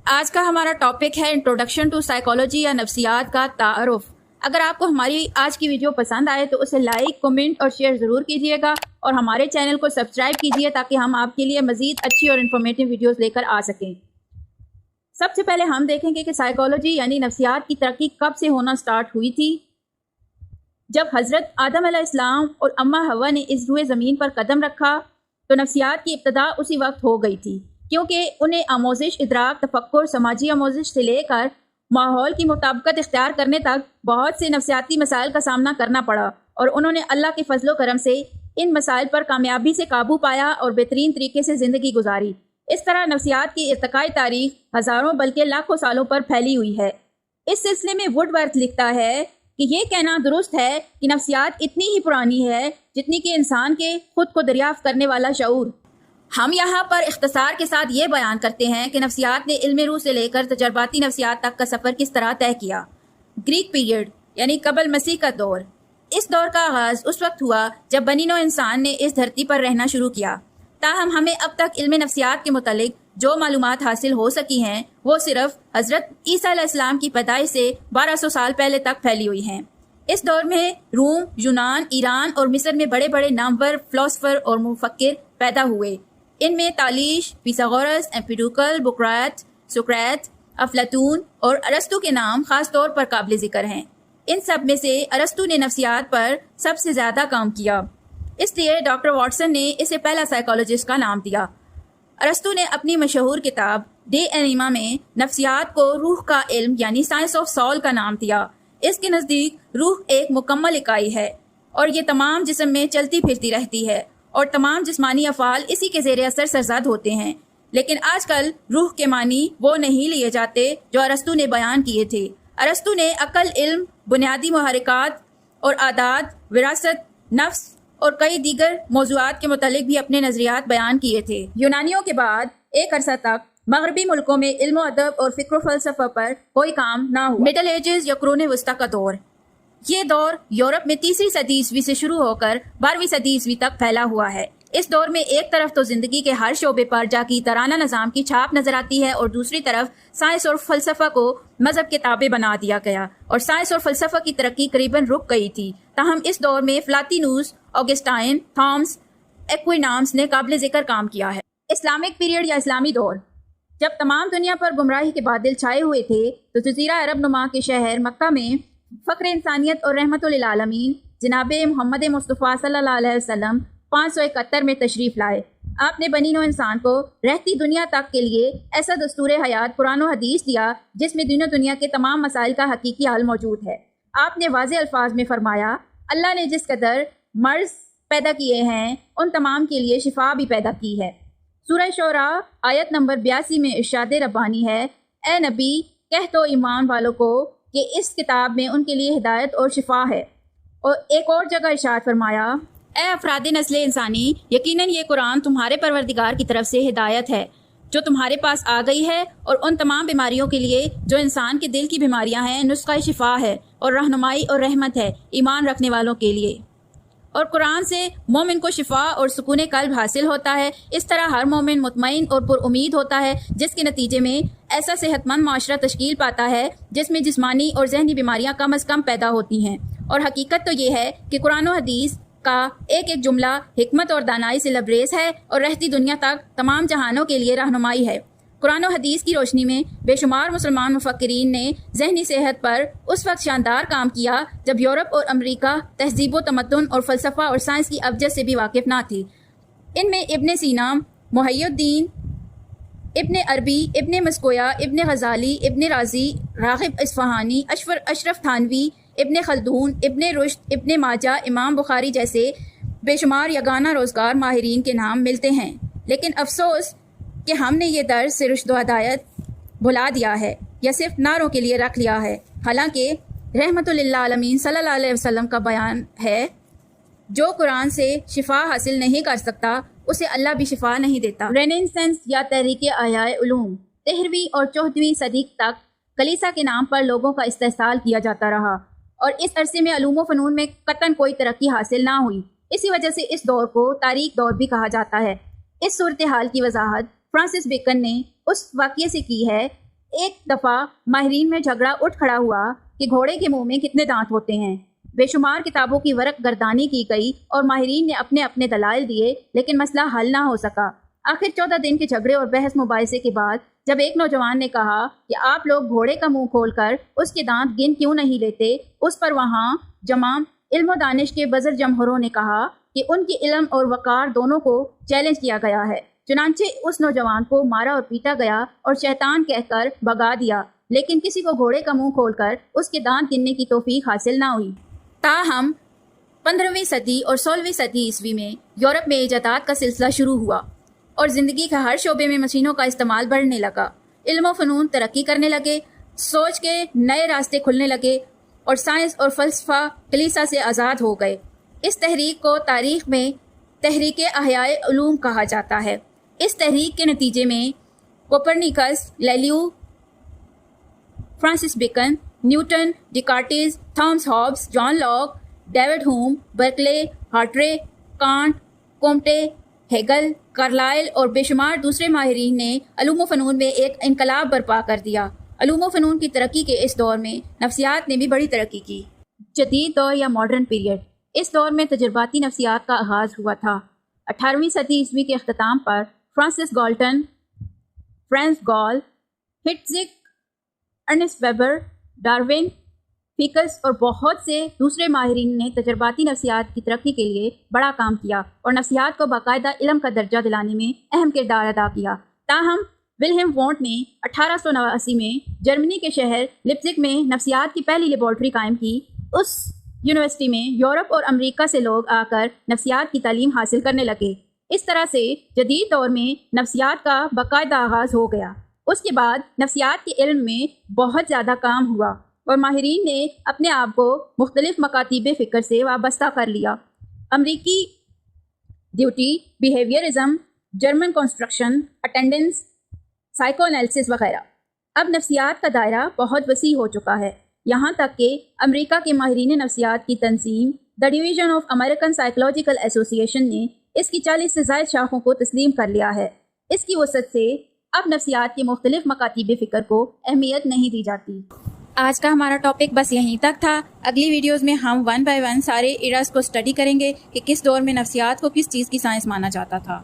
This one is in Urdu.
آج کا ہمارا ٹاپک ہے انٹروڈکشن ٹو سائیکالوجی یا نفسیات کا تعارف۔ اگر آپ کو ہماری آج کی ویڈیو پسند آئے تو اسے لائک، کمنٹ اور شیئر ضرور کیجیے گا، اور ہمارے چینل کو سبسکرائب کیجیے تاکہ ہم آپ کے لیے مزید اچھی اور انفارمیٹیو ویڈیوز لے کر آ سکیں۔ سب سے پہلے ہم دیکھیں گے کہ سائیکالوجی یعنی نفسیات کی ترقی کب سے ہونا سٹارٹ ہوئی تھی۔ جب حضرت آدم علیہ السلام اور اماں حوا نے اس روئے زمین پر قدم رکھا تو نفسیات کی ابتدا اسی وقت ہو گئی تھی، کیونکہ انہیں آموزش، ادراک، تفکر، سماجی آموزش سے لے کر ماحول کی مطابقت اختیار کرنے تک بہت سے نفسیاتی مسائل کا سامنا کرنا پڑا، اور انہوں نے اللہ کے فضل و کرم سے ان مسائل پر کامیابی سے قابو پایا اور بہترین طریقے سے زندگی گزاری۔ اس طرح نفسیات کی ارتقائی تاریخ ہزاروں بلکہ لاکھوں سالوں پر پھیلی ہوئی ہے۔ اس سلسلے میں ووڈ ورتھ لکھتا ہے کہ یہ کہنا درست ہے کہ نفسیات اتنی ہی پرانی ہے جتنی کہ انسان کے خود کو دریافت کرنے والا شعور۔ ہم یہاں پر اختصار کے ساتھ یہ بیان کرتے ہیں کہ نفسیات نے علم روح سے لے کر تجرباتی نفسیات تک کا سفر کس طرح طے کیا۔ گریک پیریڈ یعنی قبل مسیح کا دور۔ اس دور کا آغاز اس وقت ہوا جب بنی نوع انسان نے اس دھرتی پر رہنا شروع کیا۔ تاہم ہمیں اب تک علم نفسیات کے متعلق جو معلومات حاصل ہو سکی ہیں وہ صرف حضرت عیسیٰ علیہ السلام کی پیدائش سے 1200 سال پہلے تک پھیلی ہوئی ہیں۔ اس دور میں روم، یونان، ایران اور مصر میں بڑے بڑے نامور فلاسفر اور مفکر پیدا ہوئے۔ ان میں تالیش، پیثاغورس، ایمپیڈوکل، بقراط، سقراط، افلاطون اور ارسطو کے نام خاص طور پر قابل ذکر ہیں۔ ان سب میں سے ارسطو نے نفسیات پر سب سے زیادہ کام کیا، اس لیے ڈاکٹر واٹسن نے اسے پہلا سائیکالوجسٹ کا نام دیا۔ ارسطو نے اپنی مشہور کتاب ڈے اینیما میں نفسیات کو روح کا علم یعنی سائنس آف سول کا نام دیا۔ اس کے نزدیک روح ایک مکمل اکائی ہے اور یہ تمام جسم میں چلتی پھرتی رہتی ہے، اور تمام جسمانی افعال اسی کے زیر اثر سرزد ہوتے ہیں۔ لیکن آج کل روح کے معنی وہ نہیں لیے جاتے جو ارسطو نے بیان کیے تھے۔ ارسطو نے عقل، علم، بنیادی محرکات اور عادات، وراثت، نفس اور کئی دیگر موضوعات کے متعلق بھی اپنے نظریات بیان کیے تھے۔ یونانیوں کے بعد ایک عرصہ تک مغربی ملکوں میں علم و ادب اور فکر و فلسفہ پر کوئی کام نہ ہوا۔ مڈل ایجز یا قرون وسطیٰ کا دور، یہ دور یورپ میں 3 صدی عیسوی سے شروع ہو کر 12ویں صدی عیسوی تک پھیلا ہوا ہے۔ اس دور میں ایک طرف تو زندگی کے ہر شعبے پر جاگیرانہ نظام کی چھاپ نظر آتی ہے، اور دوسری طرف سائنس اور فلسفہ کو مذہب کے تابع بنا دیا گیا، اور سائنس اور فلسفہ کی ترقی قریباً رک گئی تھی۔ تاہم اس دور میں فلاطینوس، آگسٹائن، تھامس ایکوینامس نے قابل ذکر کام کیا ہے۔ اسلامک پیریڈ یا اسلامی دور، جب تمام دنیا پر گمراہی کے بادل چھائے ہوئے تھے تو جزیرہ عرب نما کے شہر مکہ میں فخر انسانیت اور رحمت للعالمین جناب محمد مصطفیٰ صلی اللہ علیہ وسلم 571 میں تشریف لائے۔ آپ نے بنی نوع انسان کو رہتی دنیا تک کے لیے ایسا دستور حیات قرآن و حدیث دیا جس میں دین و دنیا کے تمام مسائل کا حقیقی حل موجود ہے۔ آپ نے واضح الفاظ میں فرمایا، اللہ نے جس قدر مرض پیدا کیے ہیں ان تمام کے لیے شفا بھی پیدا کی ہے۔ سورہ شعراء آیت نمبر 82 میں ارشاد ربانی ہے، اے نبی کہہ تو ایمان والوں کو کہ اس کتاب میں ان کے لیے ہدایت اور شفا ہے۔ اور ایک اور جگہ ارشاد فرمایا، اے افراد نسل انسانی، یقیناً یہ قرآن تمہارے پروردگار کی طرف سے ہدایت ہے جو تمہارے پاس آ گئی ہے، اور ان تمام بیماریوں کے لیے جو انسان کے دل کی بیماریاں ہیں نسخہ شفا ہے، اور رہنمائی اور رحمت ہے ایمان رکھنے والوں کے لیے۔ اور قرآن سے مومن کو شفا اور سکون قلب حاصل ہوتا ہے۔ اس طرح ہر مومن مطمئن اور پر امید ہوتا ہے، جس کے نتیجے میں ایسا صحت مند معاشرہ تشکیل پاتا ہے جس میں جسمانی اور ذہنی بیماریاں کم از کم پیدا ہوتی ہیں۔ اور حقیقت تو یہ ہے کہ قرآن و حدیث کا ایک ایک جملہ حکمت اور دانائی سے لبریز ہے اور رہتی دنیا تک تمام جہانوں کے لیے رہنمائی ہے۔ قرآن و حدیث کی روشنی میں بے شمار مسلمان مفکرین نے ذہنی صحت پر اس وقت شاندار کام کیا جب یورپ اور امریکہ تہذیب و تمدن اور فلسفہ اور سائنس کی ابجد سے بھی واقف نہ تھی۔ ان میں ابن سینا، محی الدین، ابن عربی، ابن مسکویا، ابن غزالی، ابن رازی، راغب اصفہانی، اشرف تھانوی، ابن خلدون، ابن رشد، ابن ماجہ، امام بخاری جیسے بے شمار یگانہ روزگار ماہرین کے نام ملتے ہیں۔ لیکن افسوس کہ ہم نے یہ درس سے رشد و ہدایت بھلا دیا ہے یا صرف نعروں کے لیے رکھ لیا ہے، حالانکہ رحمت للعالمین صلی اللہ علیہ وسلم کا بیان ہے، جو قرآن سے شفا حاصل نہیں کر سکتا اسے اللہ بھی شفا نہیں دیتا۔ رینیسنس یا تحریک احیاء علوم، 13ویں اور 14ویں صدی تک کلیسا کے نام پر لوگوں کا استحصال کیا جاتا رہا، اور اس عرصے میں علوم و فنون میں قطعاً کوئی ترقی حاصل نہ ہوئی۔ اسی وجہ سے اس دور کو تاریک دور بھی کہا جاتا ہے۔ اس صورتحال کی وضاحت فرانسس بیکن نے اس واقعے سے کی ہے ایک دفعہ ماہرین میں جھگڑا اٹھ کھڑا ہوا کہ گھوڑے کے منہ میں کتنے دانت ہوتے ہیں۔ بے شمار کتابوں کی ورق گردانی کی گئی اور ماہرین نے اپنے اپنے دلائل دیے، لیکن مسئلہ حل نہ ہو سکا۔ آخر 14 دن کے جھگڑے اور بحث مباحثے کے بعد جب ایک نوجوان نے کہا کہ آپ لوگ گھوڑے کا منہ کھول کر اس کے دانت گن کیوں نہیں لیتے، اس پر وہاں جمع علم و دانش کے بزر جمہوروں نے کہا کہ ان کی علم اور وقار دونوں کو چیلنج کیا گیا ہے۔ چنانچہ اس نوجوان کو مارا اور پیٹا گیا اور شیطان کہہ کر بھگا دیا، لیکن کسی کو گھوڑے کا منہ کھول کر اس کے دانت گننے کی توفیق حاصل نہ ہوئی۔ تاہم 15ویں صدی اور 16ویں صدی عیسوی میں یورپ میں ایجادات کا سلسلہ شروع ہوا اور زندگی کے ہر شعبے میں مشینوں کا استعمال بڑھنے لگا۔ علم و فنون ترقی کرنے لگے، سوچ کے نئے راستے کھلنے لگے اور سائنس اور فلسفہ کلیسا سے آزاد ہو گئے۔ اس تحریک کو تاریخ میں تحریک احیاء علوم کہا جاتا ہے۔ اس تحریک کے نتیجے میں Copernicus, Galileo, Francis Bacon, Newton, Descartes, Thomas Hobbes, John Locke, David Hume, Berkeley, Hartley, Kant, Comte, Hegel, Carlyle اور بے شمار دوسرے ماہرین نے علوم و فنون میں ایک انقلاب برپا کر دیا۔ علوم و فنون کی ترقی کے اس دور میں نفسیات نے بھی بڑی ترقی کی۔ جدید دور یا ماڈرن پیریڈ، اس دور میں تجرباتی نفسیات کا آغاز ہوا تھا۔ 18ویں صدی عیسوی کے اختتام پر فرانسس گالٹن، فرانس گال، ہٹزک، ارنسٹ ویبر، ڈارون، فیکس اور بہت سے دوسرے ماہرین نے تجرباتی نفسیات کی ترقی کے لیے بڑا کام کیا اور نفسیات کو باقاعدہ علم کا درجہ دلانے میں اہم کردار ادا کیا۔ تاہم ولہم وونٹ نے 1889 میں جرمنی کے شہر لیپزگ میں نفسیات کی پہلی لیبارٹری قائم کی۔ اس یونیورسٹی میں یورپ اور امریکہ سے لوگ آ کر نفسیات کی تعلیم حاصل کرنے لگے۔ اس طرح سے جدید دور میں نفسیات کا باقاعدہ آغاز ہو گیا۔ اس کے بعد نفسیات کے علم میں بہت زیادہ کام ہوا اور ماہرین نے اپنے آپ کو مختلف مکاتیب فکر سے وابستہ کر لیا۔ امریکی ڈیوٹی، behaviourism, German construction, attendance, psychoanalysis وغیرہ۔ اب نفسیات کا دائرہ بہت وسیع ہو چکا ہے، یہاں تک کہ امریکہ کے ماہرین نفسیات کی تنظیم دی ڈویژن آف امریکن سائیکولوجیکل ایسوسی ایشن نے اس کی 40 سے زائد شاخوں کو تسلیم کر لیا ہے۔ اس کی وسعت سے اب نفسیات کے مختلف مکاتیب فکر کو اہمیت نہیں دی جاتی۔ آج کا ہمارا ٹاپک بس یہیں تک تھا۔ اگلی ویڈیوز میں ہم 1 بائی 1 سارے ایراز کو اسٹڈی کریں گے کہ کس دور میں نفسیات کو کس چیز کی سائنس مانا جاتا تھا۔